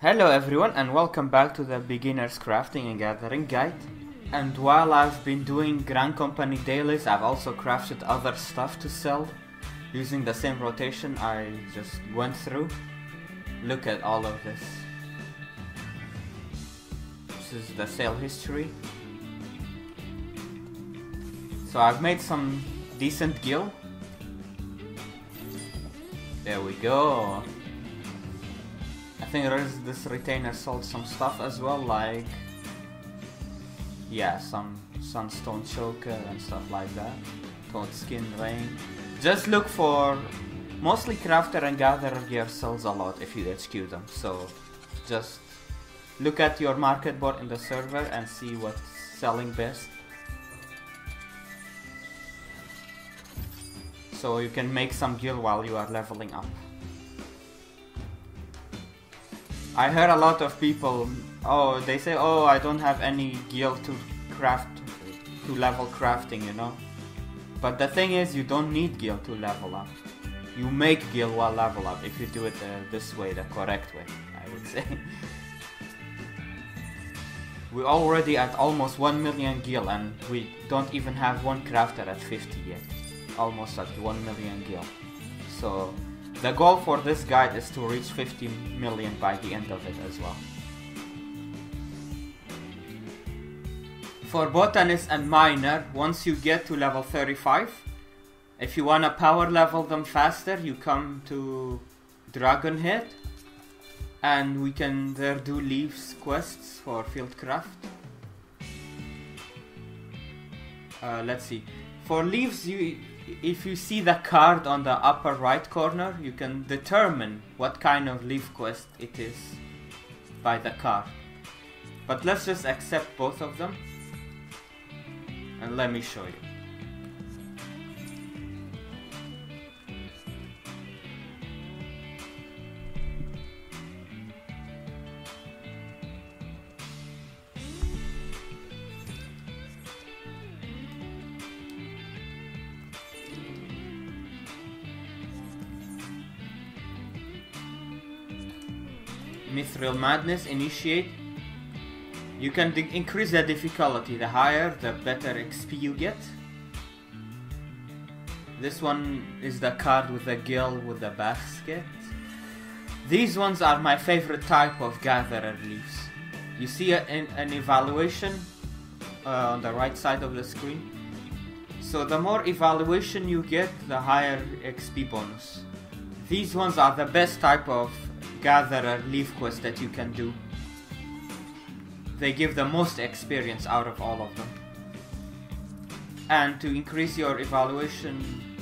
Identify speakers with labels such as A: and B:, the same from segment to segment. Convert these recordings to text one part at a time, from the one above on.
A: Hello everyone and welcome back to the Beginner's Crafting and Gathering Guide. And while I've been doing Grand Company dailies, I've also crafted other stuff to sell using the same rotation I just went through. Look at all of this. This is the sale history. So I've made some decent gil. There we go. I think this retainer sold some stuff as well, like some sunstone choker and stuff like that. Toad skin ring. Just look for mostly crafter and gatherer gear sells a lot if you HQ them. So just look at your market board in the server and see what's selling best. So you can make some gil while you are leveling up. I heard a lot of people, they say, I don't have any gil to level crafting, you know. But the thing is, you don't need gil to level up. You make gil while level up if you do it this way, the correct way, I would say. We're already at almost 1 million gil and we don't even have one crafter at 50 yet. Almost at 1 million gil. So the goal for this guide is to reach 50 million by the end of it as well. For botanist and miner, once you get to level 35, if you wanna power level them faster, you come to Dragonhead and we can there do Leve's quests for Fieldcraft. Let's see. For Leves, if you see the card on the upper right corner, you can determine what kind of Leve quest it is by the card. But let's just accept both of them and let me show you. Mithril Madness, initiate. You can increase the difficulty. The higher, the better XP you get. This one is the card with the gil with the basket. These ones are my favorite type of gatherer leaves. You see an evaluation on the right side of the screen. So the more evaluation you get, the higher XP bonus. These ones are the best type of gatherer Leve quest that you can do. They give the most experience out of all of them. And to increase your evaluation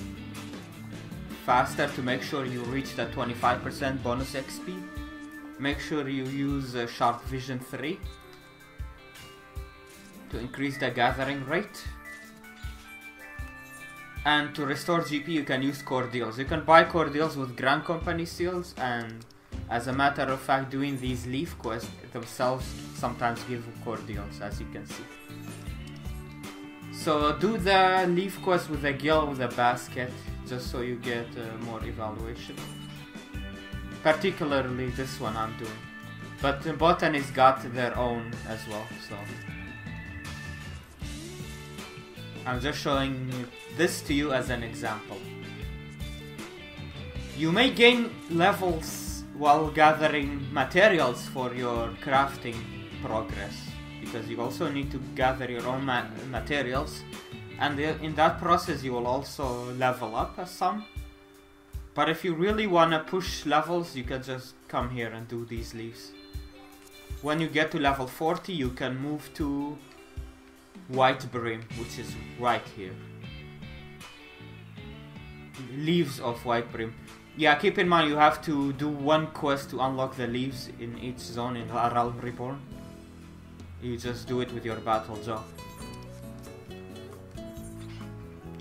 A: faster, to make sure you reach the 25% bonus XP, make sure you use Sharp Vision 3 to increase the gathering rate. And to restore GP, you can use Cordials. You can buy Cordials with Grand Company seals, and as a matter of fact, doing these Leve quests themselves sometimes give Cordials, as you can see. So do the Leve quest with a gil with a basket, just so you get more evaluation. Particularly this one I'm doing. But the botanists got their own as well, so I'm just showing this to you as an example. You may gain levels while gathering materials for your crafting progress, because you also need to gather your own materials, and in that process you will also level up some. But if you really want to push levels, you can just come here and do these leaves. When you get to level 40, you can move to White Brim, which is right here. Leaves of White Brim. Yeah, keep in mind you have to do one quest to unlock the leaves in each zone in Realm Reborn. You just do it with your battle jaw.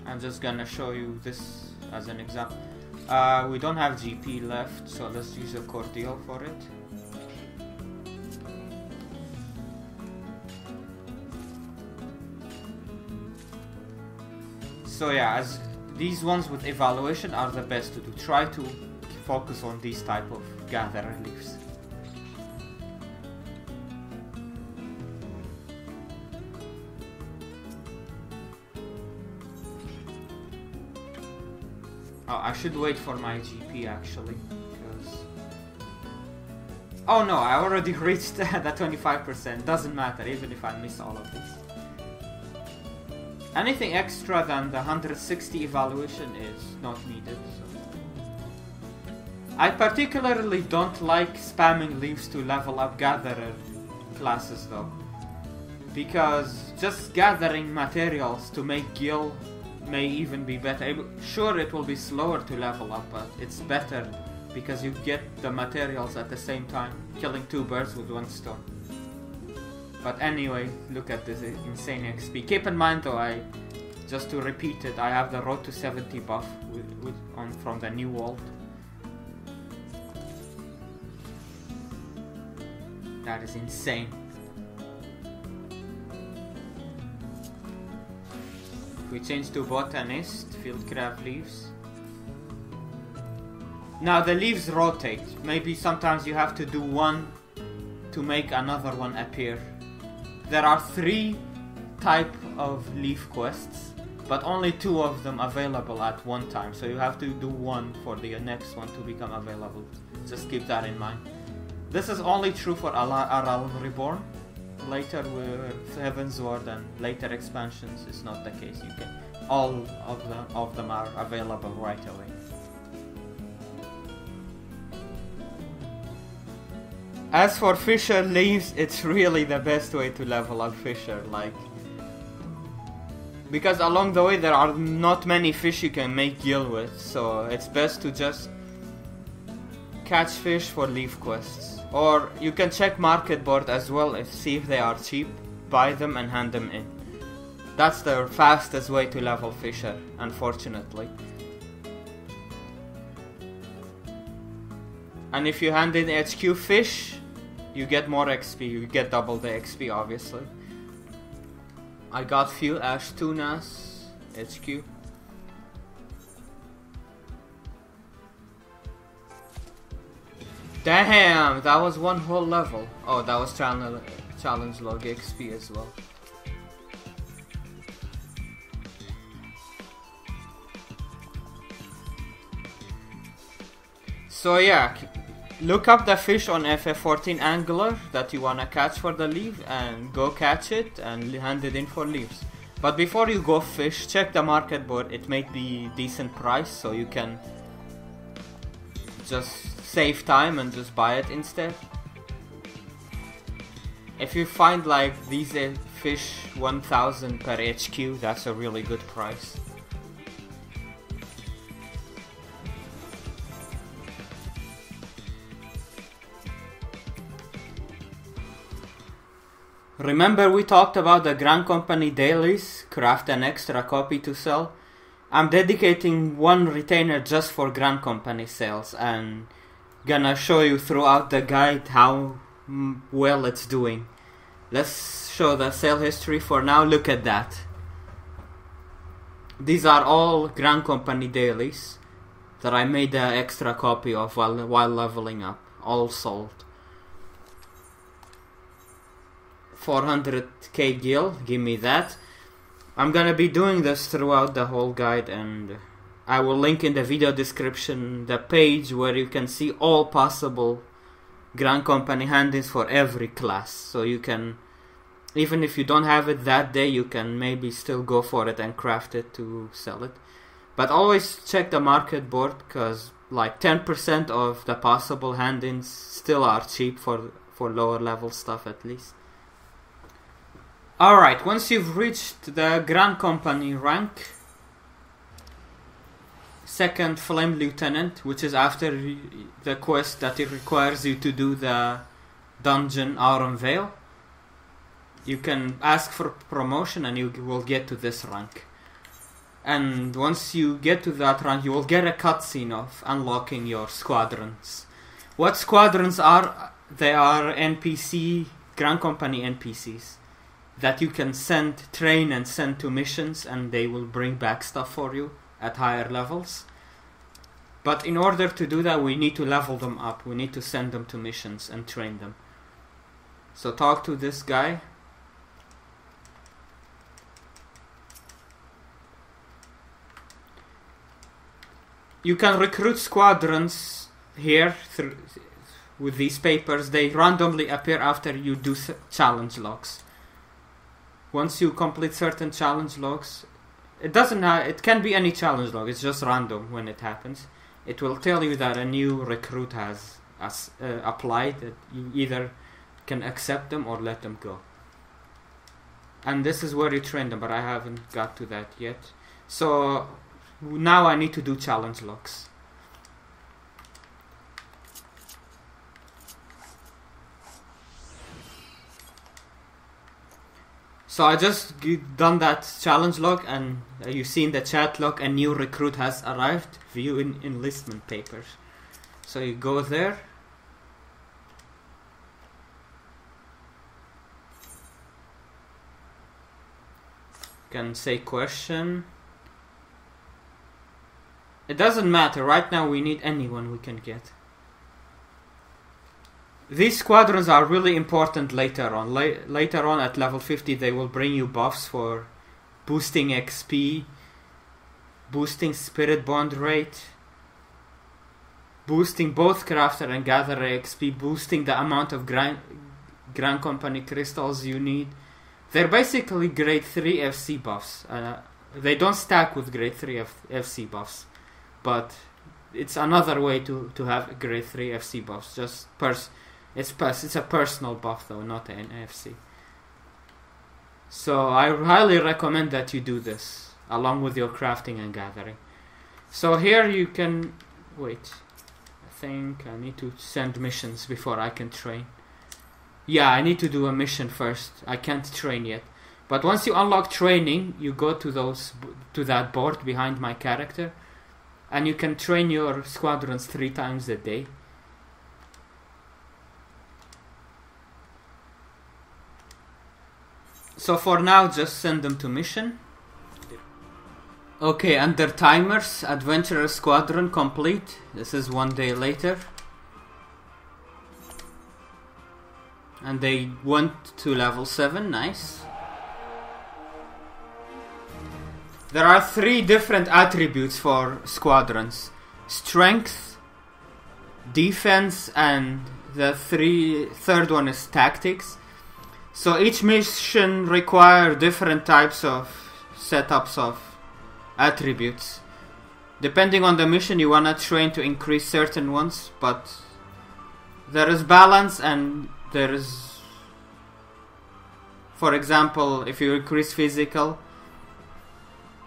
A: I'm just gonna show you this as an example. We don't have GP left, so let's use a Cordial for it. So yeah, as these ones with evaluation are the best to do. Try to focus on these type of gatherer leaves. Oh, I should wait for my GP actually, because... Oh no, I already reached the 25%. Doesn't matter, even if I miss all of this. Anything extra than the 160 evaluation is not needed. So. I particularly don't like spamming leaves to level up gatherer classes though. Because just gathering materials to make gil may even be better. Sure, it will be slower to level up, but it's better because you get the materials at the same time, killing two birds with one stone. But anyway, look at this insane XP. Keep in mind though, just to repeat it, I have the road to 70 buff from the new world. That is insane. If we change to botanist, fieldcraft leaves. Now the leaves rotate. Maybe sometimes you have to do one to make another one appear. There are 3 type of leaf quests, but only 2 of them available at one time. So you have to do one for the next one to become available. Just keep that in mind. This is only true for Aral Reborn. Later with Heaven's Ward and later expansions is not the case. You can all of them are available right away. As for Fisher leaves, it's really the best way to level up Fisher, because along the way there are not many fish you can make gil with, so it's best to just catch fish for leaf quests. Or you can check market board as well, see if they are cheap, buy them and hand them in. That's the fastest way to level Fisher, unfortunately. And if you hand in HQ fish, you get more XP, you get double the XP obviously. I got few ash tunas, HQ. Damn, that was one whole level. Oh, that was challenge log XP as well. So yeah, look up the fish on FF14 Angler that you wanna catch for the leaf and go catch it and hand it in for leaves. But before you go fish, check the market board. It may be decent price, so you can just save time and just buy it instead. If you find these fish 1000 per HQ, that's a really good price. Remember we talked about the Grand Company dailies, craft an extra copy to sell? I'm dedicating one retainer just for Grand Company sales and gonna show you throughout the guide how well it's doing. Let's show the sale history for now. Look at that. These are all Grand Company dailies that I made an extra copy of while leveling up. All sold. 400k gil, give me that. I'm gonna be doing this throughout the whole guide, and I will link in the video description the page where you can see all possible Grand Company hand-ins for every class. So you can, even if you don't have it that day, you can maybe still go for it and craft it to sell it. But always check the market board, because 10% of the possible hand-ins still are cheap for lower level stuff at least. Alright, once you've reached the Grand Company rank, second Flame Lieutenant, which is after the quest that it requires you to do the dungeon Aurum Vale, you can ask for promotion and you will get to this rank. And once you get to that rank, you will get a cutscene of unlocking your squadrons. What squadrons are? They are NPC, Grand Company NPCs that you can train and send to missions, and they will bring back stuff for you at higher levels. But in order to do that, we need to level them up. We need to send them to missions and train them. So talk to this guy. you can recruit squadrons here through with these papers. They randomly appear after you do challenge logs. Once you complete certain challenge logs, it can be any challenge log, it's just random when it happens. It will tell you that a new recruit has applied, that you either can accept them or let them go. And this is where you train them, but I haven't got to that yet. So now I need to do challenge logs. So I just done that challenge log, and you see in the chat log a new recruit has arrived. View in enlistment papers. So you go there. You can say question. It doesn't matter. Right now we need anyone we can get. These squadrons are really important later on. Later on at level 50 they will bring you buffs for boosting XP, boosting spirit bond rate, boosting both crafter and gatherer XP, boosting the amount of Grand Company crystals you need. They're basically grade 3 FC buffs. They don't stack with grade 3 FC buffs, but it's another way to have grade 3 FC buffs. Just it's a personal buff though, not an FC. So I highly recommend that you do this along with your crafting and gathering. So here you can wait. I think I need to send missions before I can train. Yeah, I need to do a mission first. I can't train yet. But once you unlock training, you go to that board behind my character, and you can train your squadrons 3 times a day. So for now, just send them to mission. Okay, under timers, Adventurer Squadron complete. This is 1 day later. And they went to level 7, nice. There are 3 different attributes for squadrons. Strength, defense, and the third one is tactics. So each mission requires different types of setups of attributes. Depending on the mission, you wanna train to increase certain ones, but there is balance, and there is, for example, if you increase physical,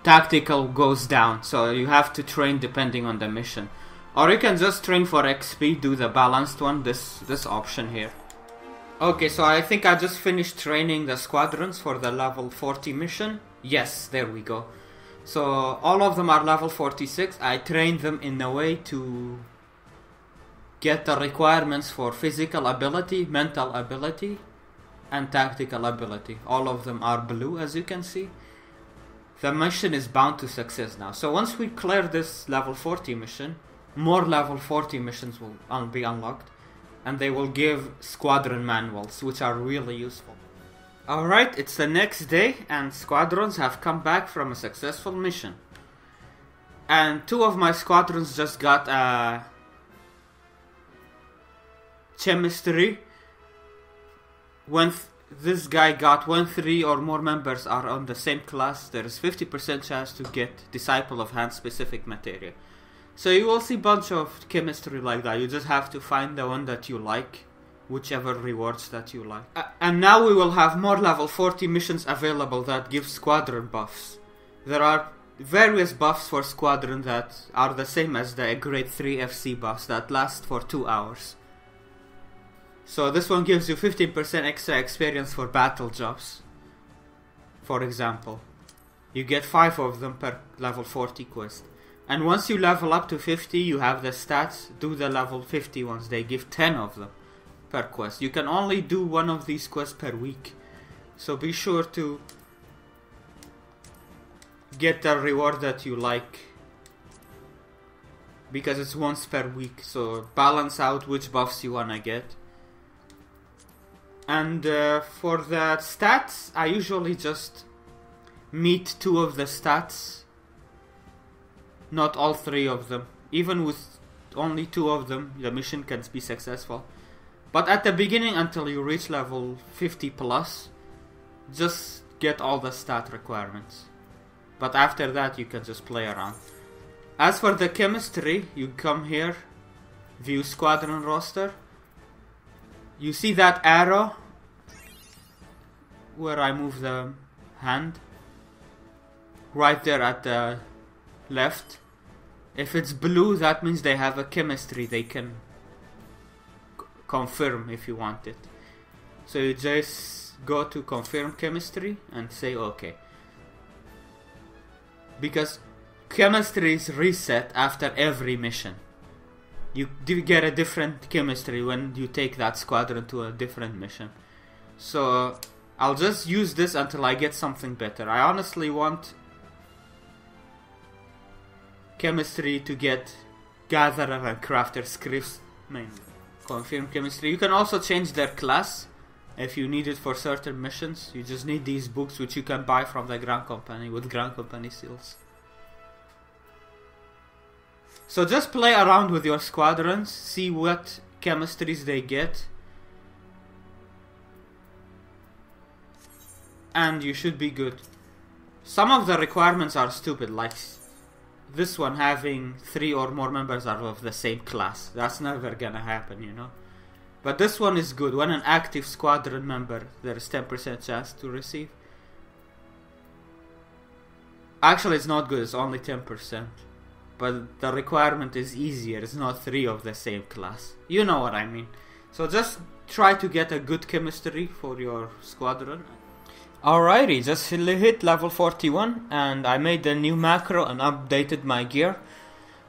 A: tactical goes down, so you have to train depending on the mission. Or you can just train for XP, do the balanced one, this option here. Okay, so I think I just finished training the squadrons for the level 40 mission. Yes, there we go. So all of them are level 46. I trained them in a way to get the requirements for physical ability, mental ability, and tactical ability. All of them are blue, as you can see. The mission is bound to success now. So once we clear this level 40 mission, more level 40 missions will be unlocked, and they will give squadron manuals, which are really useful. Alright, it's the next day, and squadrons have come back from a successful mission. And 2 of my squadrons just got chemistry. When this guy got, when 3 or more members are on the same class, there is 50% chance to get Disciple of Hand specific materia. So you will see a bunch of chemistry like that. You just have to find the one that you like, whichever rewards that you like. And now we will have more level 40 missions available that give squadron buffs. There are various buffs for squadron that are the same as the grade 3 FC buffs that last for 2 hours. So this one gives you 15% extra experience for battle jobs. For example, you get 5 of them per level 40 quest. And once you level up to 50, you have the stats, do the level 50 ones. They give 10 of them per quest. You can only do 1 of these quests per week. So be sure to get the reward that you like, because it's once per week. So balance out which buffs you wanna get. And for the stats, I usually just meet 2 of the stats. Not all 3 of them. even with only 2 of them, the mission can be successful. But at the beginning, until you reach level 50 plus, just get all the stat requirements. But after that, you can just play around. As for the chemistry, you come here, view squadron roster. You see that arrow where I move the hand? Right there at the left. If it's blue, that means they have a chemistry they can confirm if you want it. So you just go to confirm chemistry and say OK. Because chemistry is reset after every mission. You do get a different chemistry when you take that squadron to a different mission. So I'll just use this until I get something better. I honestly want chemistry to get gatherer and crafter scripts mainly. Confirm chemistry. You can also change their class if you need it for certain missions. You just need these books which you can buy from the Grand Company with Grand Company seals. So just play around with your squadrons, see what chemistries they get, and you should be good. Some of the requirements are stupid, like this one having 3 or more members are of the same class. That's never gonna happen, you know. But this one is good. When an active squadron member, there is 10% chance to receive. Actually, it's not good, it's only 10%. But the requirement is easier, it's not 3 of the same class. You know what I mean. So just try to get a good chemistry for your squadron. Alrighty, just hit level 41 and I made a new macro and updated my gear.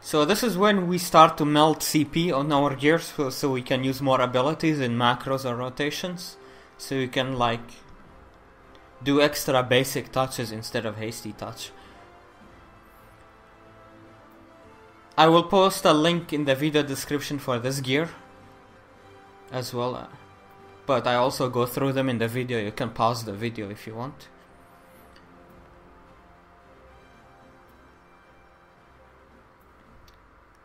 A: So this is when we start to melt CP on our gears so we can use more abilities in macros or rotations. So you can like do extra basic touches instead of hasty touch. I will post a link in the video description for this gear as well. But I also go through them in the video. You can pause the video if you want.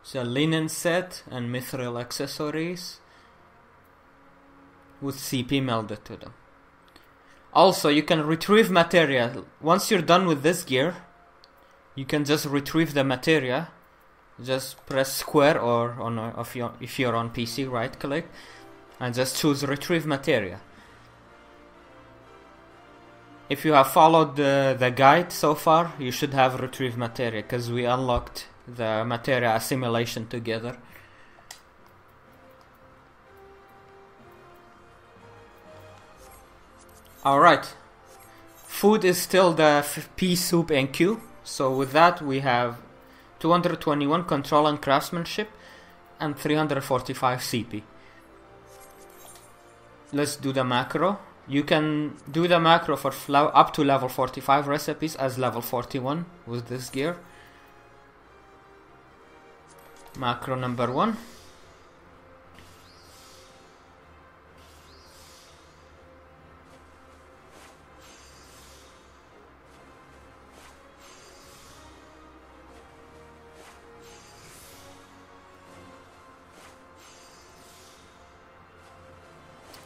A: So linen set and mithril accessories with CP melded to them. Also, you can retrieve materia. Once you're done with this gear, you can just retrieve the materia. Just press square or if you're on PC, right click and just choose retrieve materia. If you have followed the guide so far, you should have retrieve materia because we unlocked the materia assimilation together. Alright, food is still the pea soup and Q. So with that we have 221 control and craftsmanship and 345 CP. Let's do the macro. You can do the macro for up to level 45 recipes as level 41 with this gear. Macro number 1.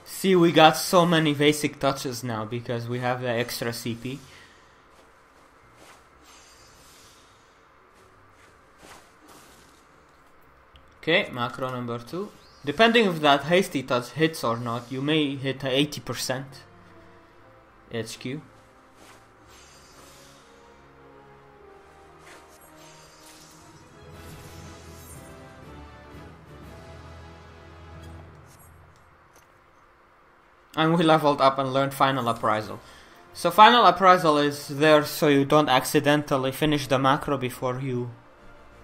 A: See, we got so many basic touches now because we have the extra CP. Okay, macro number 2. Depending if that hasty touch hits or not, you may hit 80% HQ. And we leveled up and learned final appraisal. So final appraisal is there so you don't accidentally finish the macro before you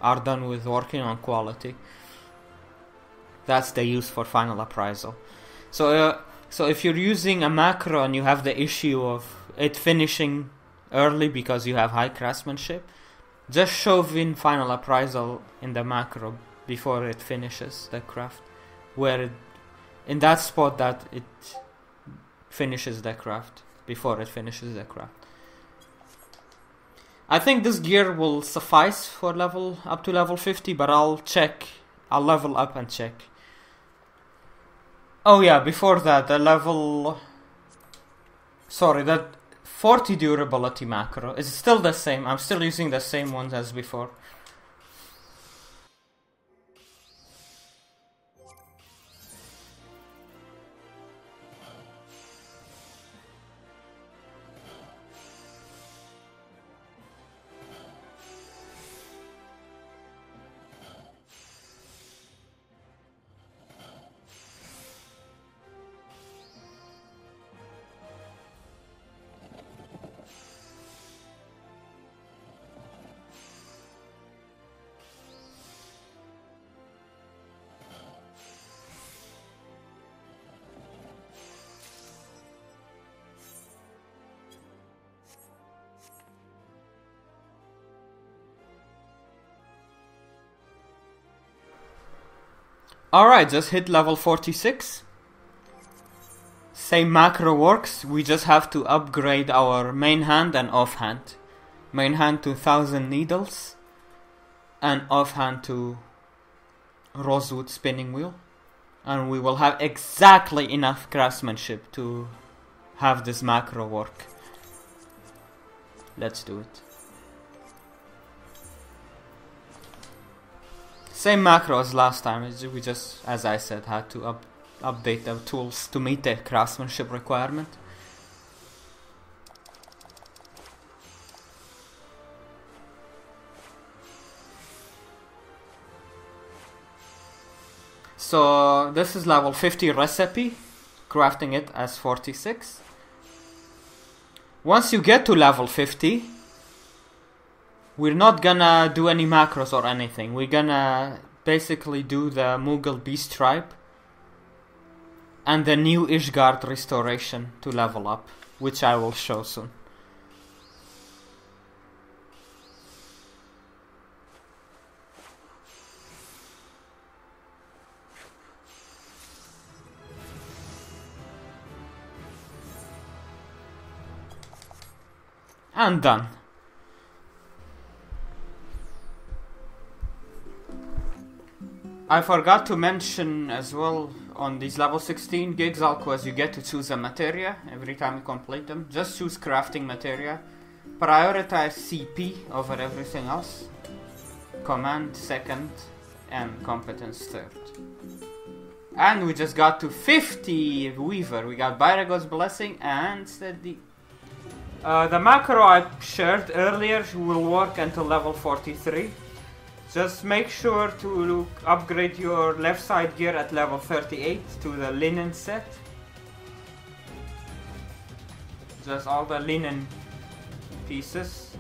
A: are done with working on quality. That's the use for final appraisal. So if you're using a macro and you have the issue of it finishing early because you have high craftsmanship, just shove in final appraisal in the macro before it finishes the craft, in that spot that it finishes the craft, before it finishes the craft. I think this gear will suffice for up to level 50, but I'll check. I'll level up and check. Oh yeah, before that, that 40 durability macro is still the same. I'm still using the same ones as before. Alright, just hit level 46. Same macro works, we just have to upgrade our main hand and offhand. Main hand to 1000 needles, and offhand to rosewood spinning wheel. And we will have exactly enough craftsmanship to have this macro work. Let's do it. Same macro as last time, we just, as I said, had to update the tools to meet the craftsmanship requirement. So this is level 50 recipe, crafting it as 46. Once you get to level 50, we're not gonna do any macros or anything. We're gonna basically do the Mughal Beast Tribe and the new Ishgard restoration to level up, which I will show soon. And done. I forgot to mention as well, on these level 16 gigs Alquas, you get to choose a materia every time you complete them. Just choose crafting materia. Prioritize CP over everything else. Command second and competence third. And we just got to 50 Weaver. We got Byragod's Blessing and Steady. The macro I shared earlier will work until level 43. Just make sure to upgrade your left side gear at level 38 to the linen set. Just all the linen pieces.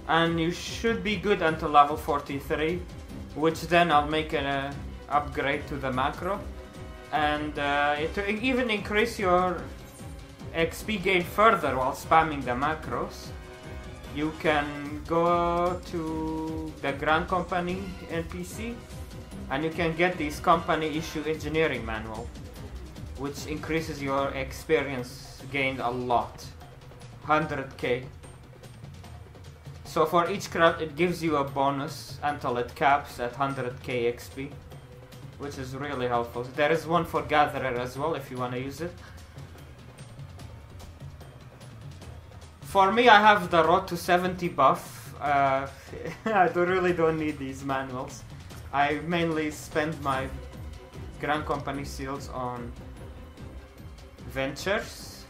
A: And you should be good until level 43, which then I'll make an upgrade to the macro. And to even increase your XP gain further while spamming the macros, you can go to the Grand Company NPC and you can get this company issue engineering manual, which increases your experience gained a lot, 100k. So for each craft it gives you a bonus until it caps at 100k XP, which is really helpful. There is one for Gatherer as well if you want to use it. For me, I have the Road to 70 buff. I really don't need these manuals. I mainly spend my Grand Company seals on ventures.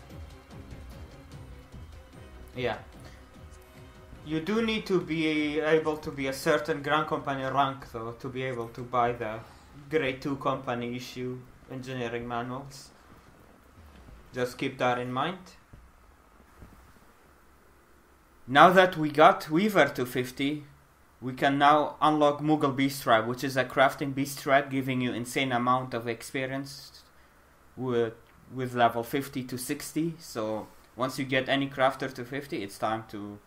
A: Yeah. You do need to be able to be a certain Grand Company rank though to be able to buy the Grade 2 Company issue engineering manuals. Just keep that in mind. Now that we got Weaver to 50, we can now unlock Mughal Beast Tribe, which is a crafting beast tribe giving you insane amount of experience with level 50 to 60. So once you get any crafter to 50, it's time to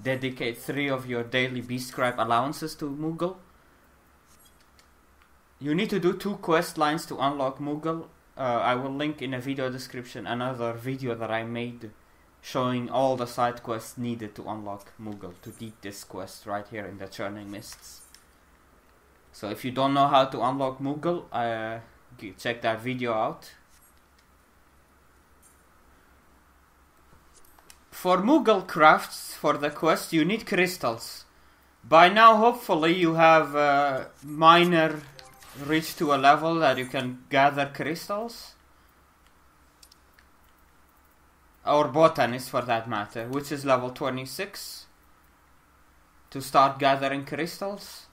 A: dedicate 3 of your daily beast tribe allowances to Mughal. You need to do 2 quest lines to unlock Mughal. I will link in a video description another video that I made showing all the side quests needed to unlock Moogle, to beat this quest right here in the Churning Mists. So if you don't know how to unlock Moogle, check that video out. For Moogle crafts, for the quest, you need crystals. By now, hopefully, you have Miner reached to a level that you can gather crystals. Or Botanist, for that matter, which is level 26. To start gathering crystals.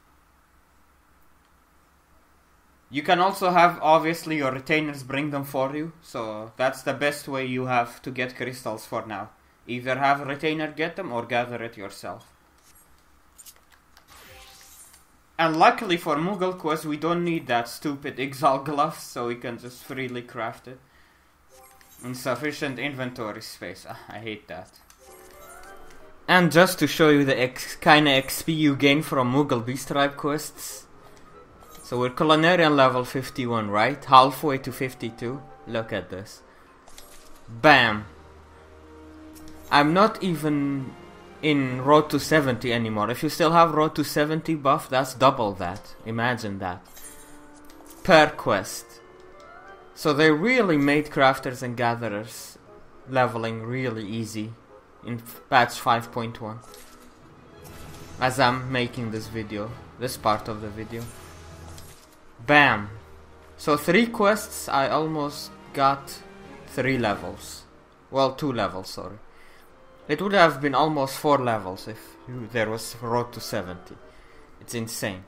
A: You can also have, obviously, your retainers bring them for you. So that's the best way you have to get crystals for now. Either have a retainer get them or gather it yourself. And luckily for Moogle Quest, we don't need that stupid exile glove, so we can just freely craft it. Insufficient inventory space. I hate that. And just to show you the kinda XP you gain from Moogle Beast Tribe quests. So we're Culinarian level 51, right? Halfway to 52. Look at this. Bam! I'm not even in Road to 70 anymore. If you still have Road to 70 buff, that's double that. Imagine that. Per quest. So they really made crafters and gatherers leveling really easy in patch 5.1. As I'm making this video, this part of the video. Bam! So 3 quests, I almost got 3 levels. Well, 2 levels, sorry. It would have been almost 4 levels if there was Road to 70. It's insane.